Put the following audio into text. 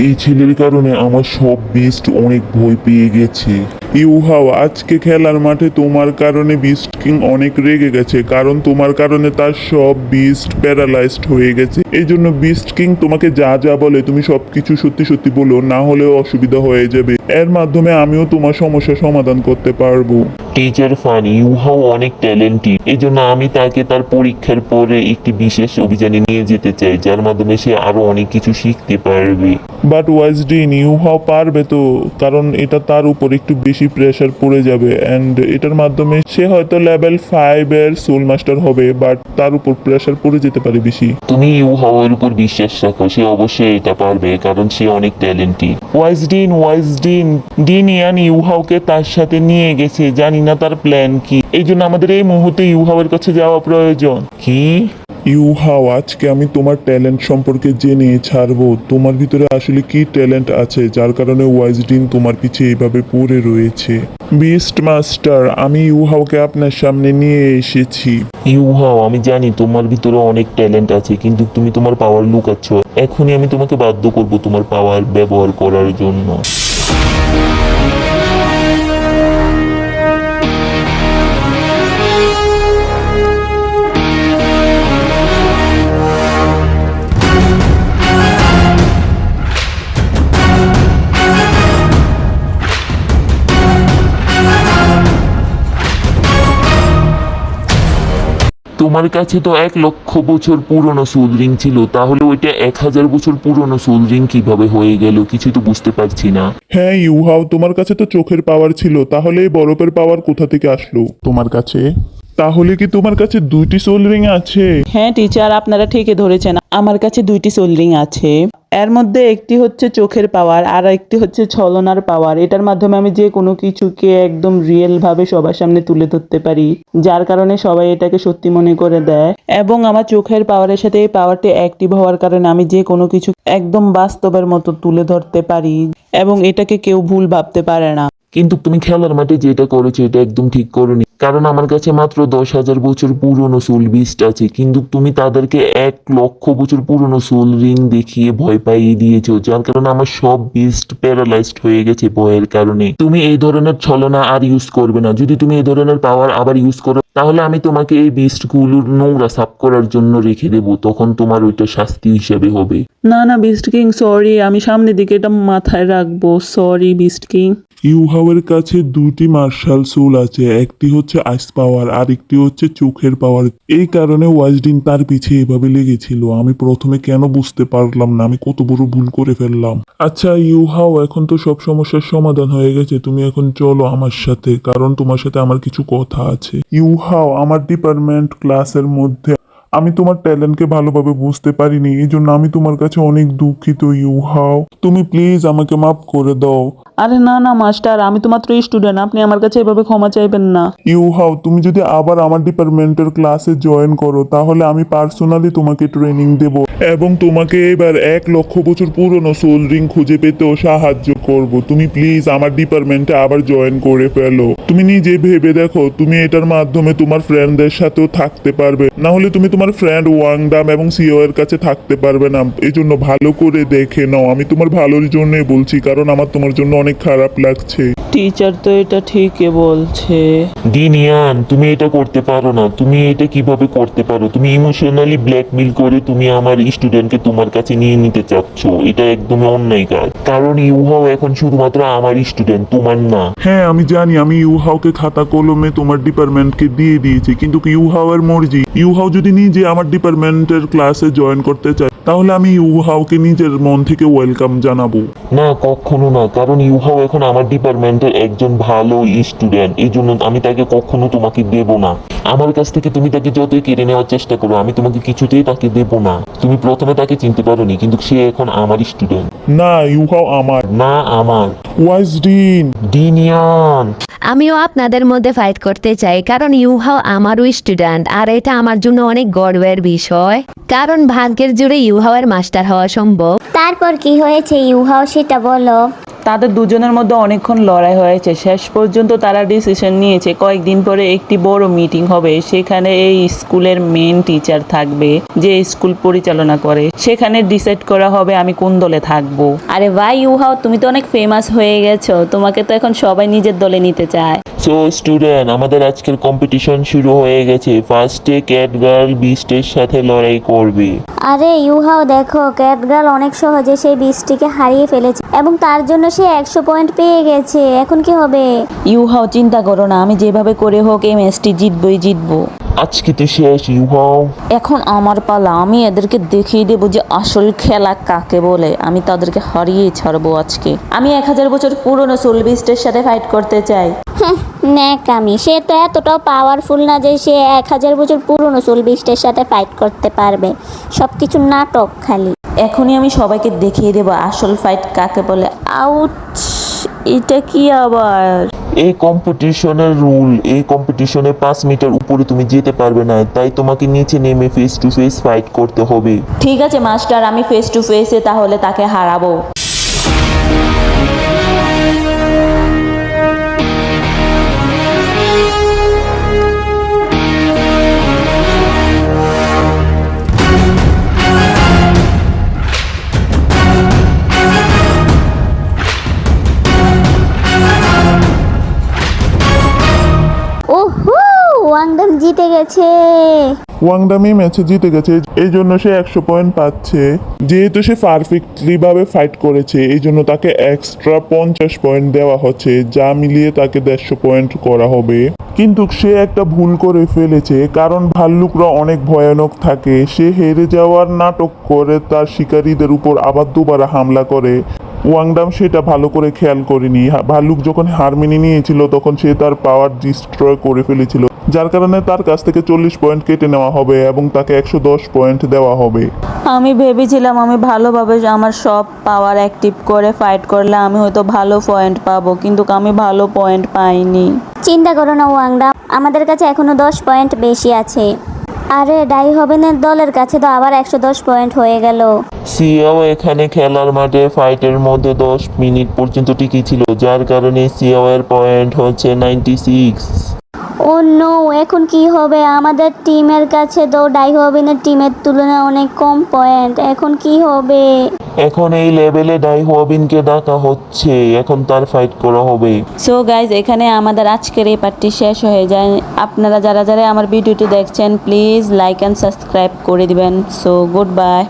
এই ছেলের কারণে আমার সব বিস্ট অনেক ভয় পেয়ে গেছে। ইউহাও, আজকে খেলার মাঠে তোমার কারণে বিস্ট কিং অনেক রেগে গেছে, কারণ তোমার কারণে তার সব বিস্ট প্যারালাইজড হয়ে গেছে। এই জন্য বিস্ট কিং তোমাকে যা যা বলে তুমি সবকিছু সত্যি সত্যি বলো, না হলেও অসুবিধা হয়ে যাবে। এর মাধ্যমে আমিও তোমার সমস্যা সমাধান করতে পারবো। টিচার ফান, ইউহাও অনেক ট্যালেন্টেড, এই জন্য আমি তাকে তার পরীক্ষার পরে একটি বিশেষ অভিযানে নিয়ে যেতে চাই, যার মাধ্যমে সে আরো অনেক কিছু শিখতে পারবে। বাট ওয়াইজডিন, ইউহাও পারবে তো? কারণ এটা তার উপর একটু বেশি প্রেশার পড়ে যাবে, অ্যান্ড এটার মাধ্যমে সে হয়তো লেভেল 5 এর সোল মাস্টার হবে, বাট তার উপর প্রেশার পড়ে যেতে পারে বেশি। তুমি ইউহাওয়ের উপর বিশ্বাস রাখো, সে অবশ্যই এটা পারবে, কারণ সে অনেক ট্যালেন্টেড। ওয়াইজডিন ডিনিয়ান ইউহাওকে তার সাথে নিয়ে গেছে, জানি না তার প্ল্যান কি। এই জন্য আমাদের এই মুহূর্তে ইউহাওয়ের কাছে যাওয়া প্রয়োজন। কি? ইউহাও, আজকে আমি তোমার ট্যালেন্ট সম্পর্কে জেনে ছাড়বো। তোমার ভিতরে আসলে কি ট্যালেন্ট আছে যার কারণে ওয়াইজডিন তোমার পিছে এইভাবে পড়ে রয়েছে। বিস্ট মাস্টার, আমি ইউহাওকে আপনার সামনে নিয়ে এসেছি। ইউহাও, আমি জানি তোমার ভিতরে অনেক ট্যালেন্ট আছে, কিন্তু তুমি তোমার পাওয়ার লুকাচ্ছ। এখনই আমি তোমাকে বাধ্য করব তোমার পাওয়ার ব্যবহার করার জন্য। তোমার কাছে তো 1,00,000 বছর পুরনো সোল রিং ছিল, তাহলে ওইটা 1000 বছর পুরনো সোল রিং কিভাবে হয়ে গেল? কিছু তো বুঝতে পারছি না। হ্যাঁ ইউহাও, তোমার কাছে তো চোখের পাওয়ার ছিল, তাহলে এই বরফের পাওয়ার কোথা থেকে আসলো তোমার কাছে? তাহলে কি তোমার কাছে 2টি সোল রিং আছে? হ্যাঁ টিচার, আপনারা ঠিকই ধরেছেন, আমার কাছে 2টি সোল রিং আছে। এর মধ্যে একটি হচ্ছে চোখের পাওয়ার, আর একটি হচ্ছে ছলনার পাওয়ার। এটার মাধ্যমে আমি যে কোনো কিছুকে একদম রিয়েল ভাবে সবার সামনে তুলে ধরতে পারি, যার কারণে সবাই এটাকে সত্যি মনে করে দেয়। এবং আমার চোখের পাওয়ারের সাথে এই পাওয়ারটি অ্যাক্টিভ হওয়ার কারণে আমি যে কোনো কিছু একদম বাস্তবের মতো তুলে ধরতে পারি, এবং এটাকে কেউ ভুল ভাবতে পারে না। কিন্তু তুমি খেলার মাঠে যেটা করেছো এটা একদম ঠিক করোনি, কারণ আমার কাছে মাত্র 10,000 বছর পুরনো সোল বিস্ট আছে, কিন্তু তুমি তাদেরকে 1,00,000 বছর পুরনো সোল রিং দেখিয়ে ভয় পাইয়ে দিয়েছো, যার কারণে আমার সব বিস্ট প্যারালাইজড হয়ে গেছে ভয়ের কারণে। তুমি এই ধরনের ছলনা আর ইউজ করবে না। যদি তুমি এই ধরনের পাওয়ার আবার ইউজ করো, তাহলে আমি তোমাকে এই বিস্টগুলোর নোংরা সাফ করার জন্য রেখে দেবো, তখন তোমার ওইটা শাস্তি হিসেবে হবে। না না বিস্ট কিং, সরি, আমি সামনের দিকে এটা মাথায় রাখবো। Sorry beast king. ইউহাওয়ের কাছে 2টি মার্শাল সোল আছে, একটি হচ্ছে আইস পাওয়ার আর একটি হচ্ছে চোখের পাওয়ার। এই কারণে ওয়াইজডিন তার পিছে এভাবে লেগেছিল। আমি প্রথমে কেন বুঝতে পারলাম না, আমি কত বড় ভুল করে ফেললাম। আচ্ছা ইউহাও, এখন তো সব সমস্যার সমাধান হয়ে গেছে, তুমি এখন চলো আমার সাথে, কারণ তোমার সাথে আমার কিছু কথা আছে। ইউহাও, আমার ডিপার্টমেন্ট ক্লাসের মধ্যে আমি তোমার ট্যালেন্টকে ভালোভাবে বুঝতে পারিনি, এই জন্য আমি তোমার কাছে অনেক দুঃখিত। ইউহাও, তুমি প্লিজ আমাকে মাফ করে দাও। আরে না না মাস্টার, আমি তো মাত্র স্টুডেন্ট, আপনি আমার কাছে এভাবে ক্ষমা চাইবেন না। ইউহাও, তুমি যদি আবার আমার ডিপার্টমেন্টের ক্লাসে জয়েন করো, তাহলে আমি পার্সোনালি তোমাকে ট্রেনিং দেব, এবং তোমাকে এবার 1,00,000 বছর পুরনো সোল রিং খুঁজে পেতেও সাহায্য করব। তুমি প্লিজ আমার ডিপার্টমেন্টে আবার জয়েন করে ফেলো। তুমি নিজে ভেবে দেখো, তুমি এটার মাধ্যমে তোমার ফ্রেন্ডদের সাথেও থাকতে পারবে, না হলে তুমি তোমার ফ্রেন্ড ওয়াংডাম এবং সিও এর কাছে থাকতে পারবে না। এই জন্য ভালো করে দেখে নাও, আমি তোমার ভালোর জন্যই বলছি, কারণ আমার তোমার জন্য অনেক খারাপ লাগছে। টিচার তো এটা ঠিকই বলছে। ডিনিয়ান, তুমি এটা করতে পারো না। তুমি এটা কিভাবে করতে পারো? তুমি ইমোশনালি ব্ল্যাকমেল করে তুমি আমার স্টুডেন্টকে তোমার কাছে নিয়ে নিতে চাচ্ছ, এটা একদমই অন্যায় কাজ। কারণ ইউহাও এখন শুধুমাত্র আমার স্টুডেন্ট, তোমার না। হ্যাঁ আমি জানি, আমি ইউহাওকে খাতা কলমে তোমার ডিপার্টমেন্টকে দিয়ে দিয়েছি, কিন্তু ইউহাওয়ের মর্জি। ইউহাও যদি নিজে আমার ডিপার্টমেন্টের ক্লাসে জয়েন করতে চায়, তাহলে আমি ইউহাওকে নিজের মন থেকে ওয়েলকাম জানাবো। না, কখনো না, কারণ ইউহাও এখন আমার ডিপার্টমেন্টের একজন ভালো স্টুডেন্ট, এই জন্য আমি তাকে কখনো তোমাকে দেব না। আমার কাছ থেকে তুমি তাকে যতই কেড়ে নেওয়ার চেষ্টা করো, আমি তোমাকে কিছুতেই তাকে দেব না। তুমি প্রথমে তাকে চিনতে পারোনি, কিন্তু সে এখন আমার স্টুডেন্ট। না, ইউহাও আমার। না, আমার। ওয়াইজডিন। ডিনিয়ান। আমিও আপনাদের মধ্যে ফাইট করতে চাই, কারণ ইউহাও আমারও স্টুডেন্ট, আর এটা আমার জন্য অনেক গর্বের বিষয়, কারণ ভাগ্যের জোরে ইউহাওয়ের মাস্টার হওয়া সম্ভব। তারপর কি হয়েছে ইউহাও, সেটা বলো। তাদের দুজনের মধ্যে অনেকক্ষণ লড়াই হয়েছে, শেষ পর্যন্ত তারা ডিসিশন নিয়েছে কয়েকদিন পরে একটি বড় মিটিং হবে, সেখানে এই স্কুলের মেন টিচার থাকবে যে স্কুল পরিচালনা করে, সেখানে ডিসাইড করা হবে আমি কোন দলে থাকবো। আরে ভাই ইউহাও, তুমি তো অনেক ফেমাস হয়ে গেছো, তোমাকে তো এখন সবাই নিজের দলে নিতে চায়। সো স্টুডেন্ট, আমাদের আজকের কম্পিটিশন শুরু হয়ে গেছে। ফার্স্টে ক্যাট গার্ল বিস্টের সাথে লড়াই করবে। আরে ইউহাও দেখো, ক্যাটগার্ল অনেক সহজে সেই বীজটিকে হারিয়ে ফেলেছে এবং তার জন্য সে 100 পয়েন্ট পেয়ে গেছে। এখন কি হবে? ইউহাও চিন্তা করো না, আমি যেভাবে করে হোক এই ম্যাচটি জিতবো। আজকে তো শেষ ইউহাও। এখন আমার পালা, আমি এদেরকে দেখিয়ে দেবো যে আসল খেলা কাকে বলে। আমি তাদেরকে হারিয়ে ছাড়বো আজকে। আমি 1000 বছর পুরনো সোল বিস্টের সাথে ফাইট করতে চাই। ন্যাকামি, সে তো এতটাও পাওয়ারফুল না যে সে 1000 বছর পুরনো সোল বিস্টের সাথে ফাইট করতে পারবে। সবকিছু নাটক খালি। এখনই আমি সবাইকে দেখিয়ে দেবো আসল ফাইট কাকে বলে। আউচ, এটা কি আবার? এই কম্পিটিশনের রুল, এই কম্পিটিশনে 5 মিটার উপরে তুমি যেতে পারবে না, তাই তোমাকে নিচে নেমে ফেস টু ফেস ফাইট করতে হবে। ঠিক আছে মাস্টার, আমি ফেস টু ফেসে তাহলে তাকে হারাবো। ওহো, ওয়াংডাম জিতে গেছে। ওয়াংডামি ম্যাচে জিতে গেছে, এই জন্য সে 100 পয়েন্ট পাচ্ছে। যেহেতু সে পারফেক্টলি ভাবে ফাইট করেছে, এই জন্য তাকে এক্সট্রা 50 পয়েন্ট দেওয়া হচ্ছে, যা মিলিয়ে তাকে 150 পয়েন্ট করা হবে। কিন্তু সে একটা ভুল করে ফেলেছে, কারণ ভাল্লুকরা অনেক ভয়ানক থাকে। সে হেরে যাওয়ার নাটক করে তার শিকারীদের উপর আবার দুবার হামলা করে। ওয়াংডাম সেটা ভালো করে খেয়াল করেনি। ভাল্লুক যখন হার মেনে নিয়েছিল তখন সে তার পাওয়ার ডিস্ট্রয় করে ফেলেছিল, যার কারণে তার কাছ থেকে 40 পয়েন্ট কেটে নেওয়া হবে এবং তাকে 110 পয়েন্ট দেওয়া হবে। আমি ভেবেছিলাম আমি ভালোভাবে আমার সব পাওয়ার অ্যাক্টিভ করে ফাইট করলে আমি হয়তো ভালো পয়েন্ট পাবো, কিন্তু আমি ভালো পয়েন্ট পাইনি। চিন্তা করো না ওয়াংডাম, আমাদের কাছে এখনো 10 পয়েন্ট বেশি আছে। আরে ডাইহবেনের দলের কাছে তো আবার 110 পয়েন্ট হয়ে গেল। সিয়াও এখানে খেলার মাঠে ফাইটের মধ্যে 10 মিনিট পর্যন্ত টিকে ছিল, যার কারণে সিয়াও এর পয়েন্ট হচ্ছে 96। ও নো, এখন কি হবে? আমাদের টিমের কাছে তো ডাইহবেনের টিমের তুলনায় অনেক কম পয়েন্ট। এখন কি হবে? এখন এই লেভেলে ডাইহবিনকে ডাকা হচ্ছে, এখন তার ফাইট করা হবে। সো গাইজ, এখানে আমাদের আজকের এই পার্টটি শেষ হয়ে যায়। আপনারা যারা যারা আমার ভিডিওটি দেখছেন প্লিজ লাইক অ্যান্ড সাবস্ক্রাইব করে দিবেন। So good bye.